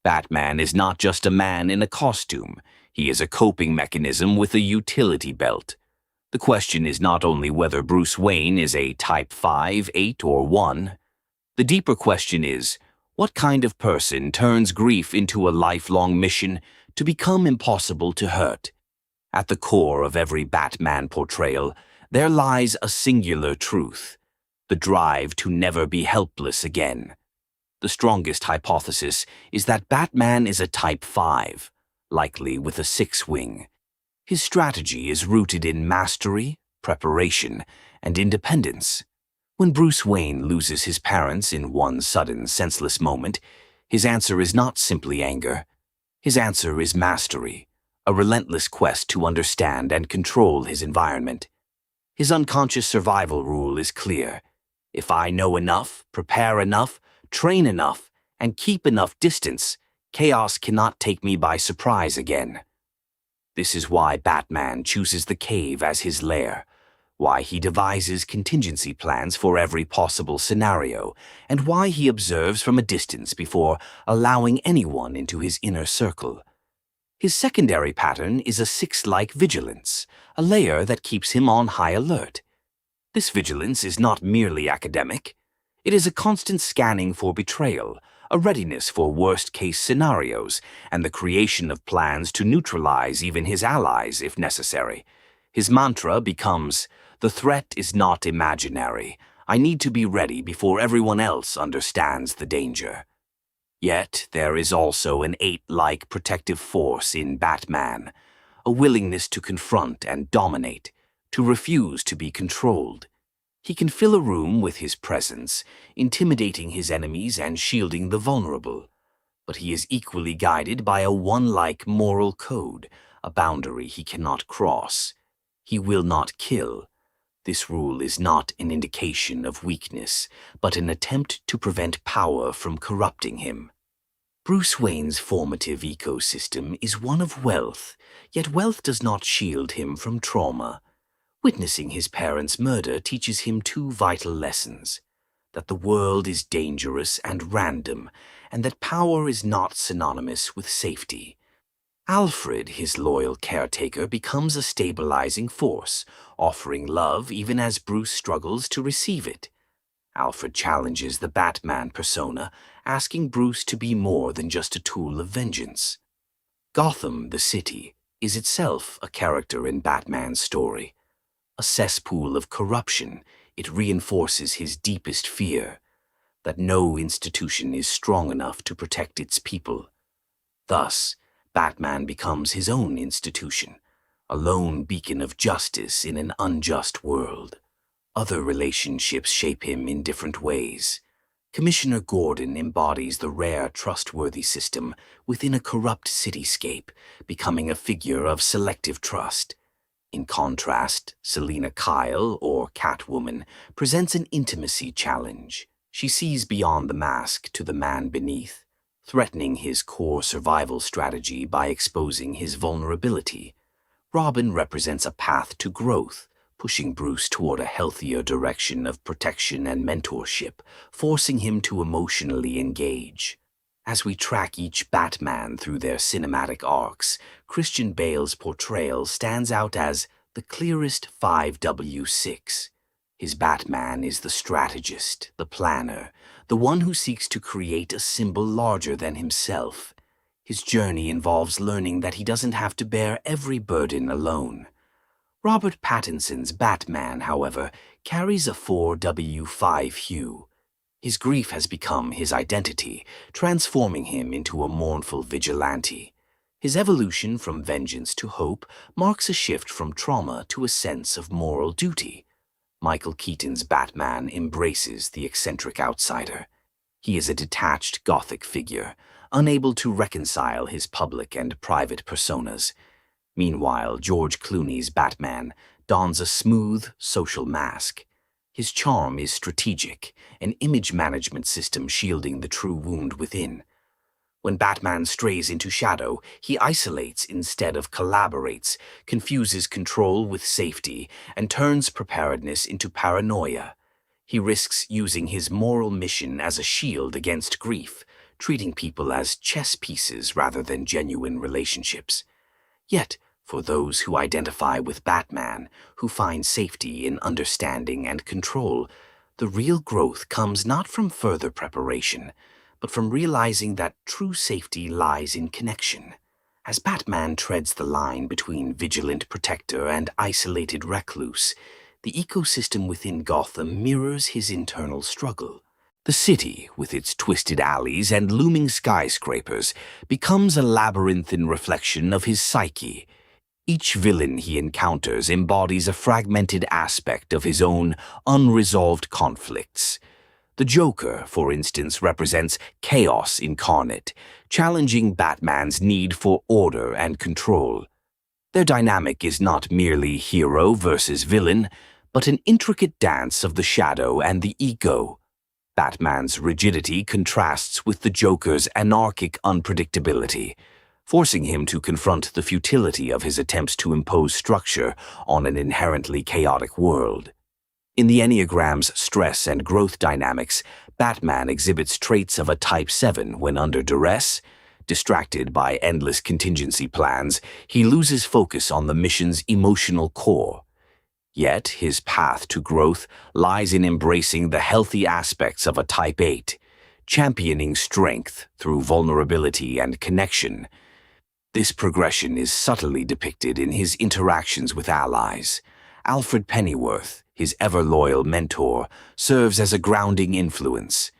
Batman is not just a man in a costume. He is a coping mechanism with a utility belt. The question is not only whether Bruce Wayne is a Type 5, 8, or 1. The deeper question is, what kind of person turns grief into a lifelong mission to become impossible to hurt? At the core of every Batman portrayal, there lies a singular truth: the drive to never be helpless again. The strongest hypothesis is that Batman is a Type 5, likely with a 6-wing. His strategy is rooted in mastery, preparation, and independence. When Bruce Wayne loses his parents in one sudden, senseless moment, his answer is not simply anger. His answer is mastery, a relentless quest to understand and control his environment. His unconscious survival rule is clear: if I know enough, prepare enough, train enough, and keep enough distance, chaos cannot take me by surprise again. This is why Batman chooses the cave as his lair, why he devises contingency plans for every possible scenario, and why he observes from a distance before allowing anyone into his inner circle. His secondary pattern is a 6-like vigilance, a layer that keeps him on high alert. This vigilance is not merely academic. It is a constant scanning for betrayal, a readiness for worst-case scenarios, and the creation of plans to neutralize even his allies if necessary. His mantra becomes, "The threat is not imaginary. I need to be ready before everyone else understands the danger." Yet there is also an 8-like protective force in Batman, a willingness to confront and dominate, to refuse to be controlled. He can fill a room with his presence, intimidating his enemies and shielding the vulnerable. But he is equally guided by a 1-like moral code, a boundary he cannot cross. He will not kill. This rule is not an indication of weakness, but an attempt to prevent power from corrupting him. Bruce Wayne's formative ecosystem is one of wealth, yet wealth does not shield him from trauma. Witnessing his parents' murder teaches him 2 vital lessons: that the world is dangerous and random, and that power is not synonymous with safety. Alfred, his loyal caretaker, becomes a stabilizing force, offering love even as Bruce struggles to receive it. Alfred challenges the Batman persona, asking Bruce to be more than just a tool of vengeance. Gotham, the city, is itself a character in Batman's story. A cesspool of corruption, it reinforces his deepest fear: that no institution is strong enough to protect its people. Thus, Batman becomes his own institution, a lone beacon of justice in an unjust world. Other relationships shape him in different ways. Commissioner Gordon embodies the rare, trustworthy system within a corrupt cityscape, becoming a figure of selective trust. In contrast, Selina Kyle, or Catwoman, presents an intimacy challenge. She sees beyond the mask to the man beneath, threatening his core survival strategy by exposing his vulnerability. Robin represents a path to growth, pushing Bruce toward a healthier direction of protection and mentorship, forcing him to emotionally engage. As we track each Batman through their cinematic arcs, Christian Bale's portrayal stands out as the clearest 5W6. His Batman is the strategist, the planner, the one who seeks to create a symbol larger than himself. His journey involves learning that he doesn't have to bear every burden alone. Robert Pattinson's Batman, however, carries a 4W5 hue. His grief has become his identity, transforming him into a mournful vigilante. His evolution from vengeance to hope marks a shift from trauma to a sense of moral duty. Michael Keaton's Batman embraces the eccentric outsider. He is a detached Gothic figure, unable to reconcile his public and private personas. Meanwhile, George Clooney's Batman dons a smooth, social mask. His charm is strategic, an image management system shielding the true wound within. When Batman strays into shadow, he isolates instead of collaborates, confuses control with safety, and turns preparedness into paranoia. He risks using his moral mission as a shield against grief, treating people as chess pieces rather than genuine relationships. Yet, for those who identify with Batman, who find safety in understanding and control, the real growth comes not from further preparation, but from realizing that true safety lies in connection. As Batman treads the line between vigilant protector and isolated recluse, the ecosystem within Gotham mirrors his internal struggle. The city, with its twisted alleys and looming skyscrapers, becomes a labyrinthine reflection of his psyche. Each villain he encounters embodies a fragmented aspect of his own unresolved conflicts. The Joker, for instance, represents chaos incarnate, challenging Batman's need for order and control. Their dynamic is not merely hero versus villain, but an intricate dance of the shadow and the ego. Batman's rigidity contrasts with the Joker's anarchic unpredictability, forcing him to confront the futility of his attempts to impose structure on an inherently chaotic world. In the Enneagram's stress and growth dynamics, Batman exhibits traits of a Type 7 when under duress. Distracted by endless contingency plans, he loses focus on the mission's emotional core. Yet his path to growth lies in embracing the healthy aspects of a Type 8, championing strength through vulnerability and connection. This progression is subtly depicted in his interactions with allies. Alfred Pennyworth, his ever-loyal mentor, serves as a grounding influence.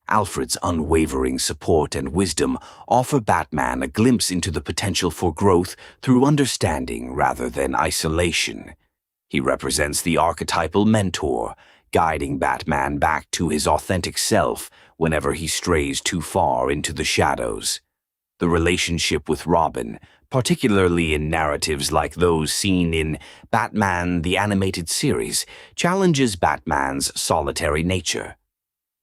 Alfred's unwavering support and wisdom offer Batman a glimpse into the potential for growth through understanding rather than isolation. He represents the archetypal mentor, guiding Batman back to his authentic self whenever he strays too far into the shadows. The relationship with Robin, particularly in narratives like those seen in Batman the Animated Series, challenges Batman's solitary nature.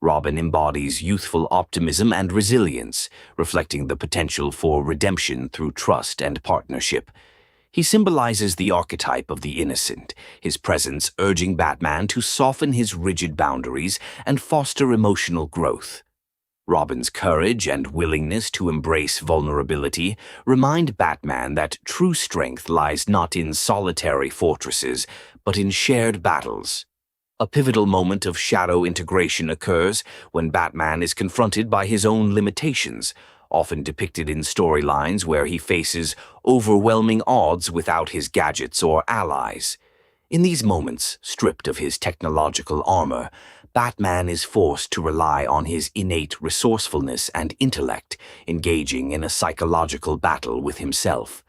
Robin embodies youthful optimism and resilience, reflecting the potential for redemption through trust and partnership. He symbolizes the archetype of the innocent, his presence urging Batman to soften his rigid boundaries and foster emotional growth. Robin's courage and willingness to embrace vulnerability remind Batman that true strength lies not in solitary fortresses, but in shared battles. A pivotal moment of shadow integration occurs when Batman is confronted by his own limitations, often depicted in storylines where he faces overwhelming odds without his gadgets or allies. In these moments, stripped of his technological armor, Batman is forced to rely on his innate resourcefulness and intellect, engaging in a psychological battle with himself.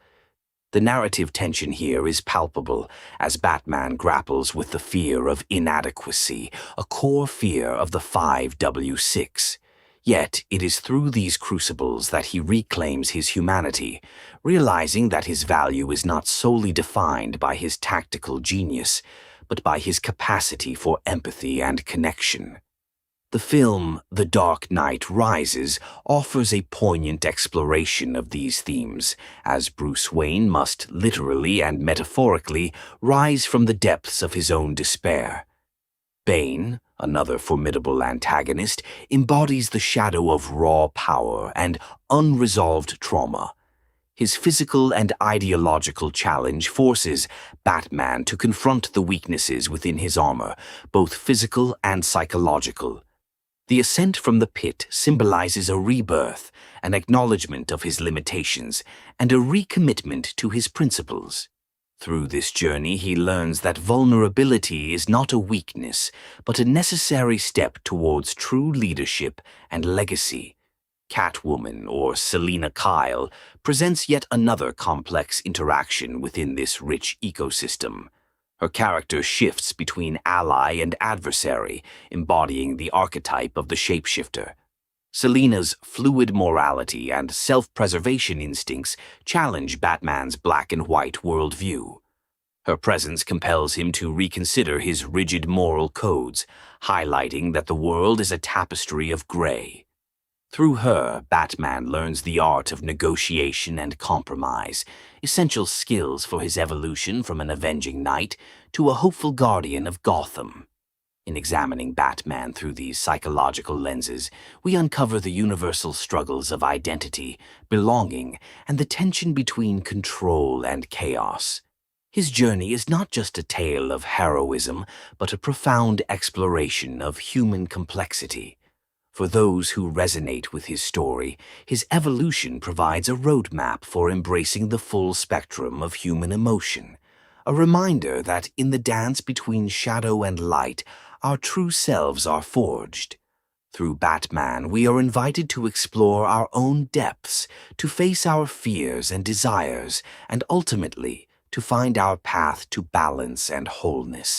The narrative tension here is palpable as Batman grapples with the fear of inadequacy, a core fear of the 5W6. Yet it is through these crucibles that he reclaims his humanity, realizing that his value is not solely defined by his tactical genius, but by his capacity for empathy and connection. The film The Dark Knight Rises offers a poignant exploration of these themes, as Bruce Wayne must literally and metaphorically rise from the depths of his own despair. Bane, another formidable antagonist, embodies the shadow of raw power and unresolved trauma. His physical and ideological challenge forces Batman to confront the weaknesses within his armor, both physical and psychological. The ascent from the pit symbolizes a rebirth, an acknowledgement of his limitations, and a recommitment to his principles. Through this journey, he learns that vulnerability is not a weakness, but a necessary step towards true leadership and legacy. Catwoman, or Selina Kyle, presents yet another complex interaction within this rich ecosystem. Her character shifts between ally and adversary, embodying the archetype of the shapeshifter. Selina's fluid morality and self-preservation instincts challenge Batman's black and white worldview. Her presence compels him to reconsider his rigid moral codes, highlighting that the world is a tapestry of gray. Through her, Batman learns the art of negotiation and compromise, essential skills for his evolution from an avenging knight to a hopeful guardian of Gotham. In examining Batman through these psychological lenses, we uncover the universal struggles of identity, belonging, and the tension between control and chaos. His journey is not just a tale of heroism, but a profound exploration of human complexity. For those who resonate with his story, his evolution provides a roadmap for embracing the full spectrum of human emotion, a reminder that in the dance between shadow and light, our true selves are forged. Through Batman, we are invited to explore our own depths, to face our fears and desires, and ultimately, to find our path to balance and wholeness.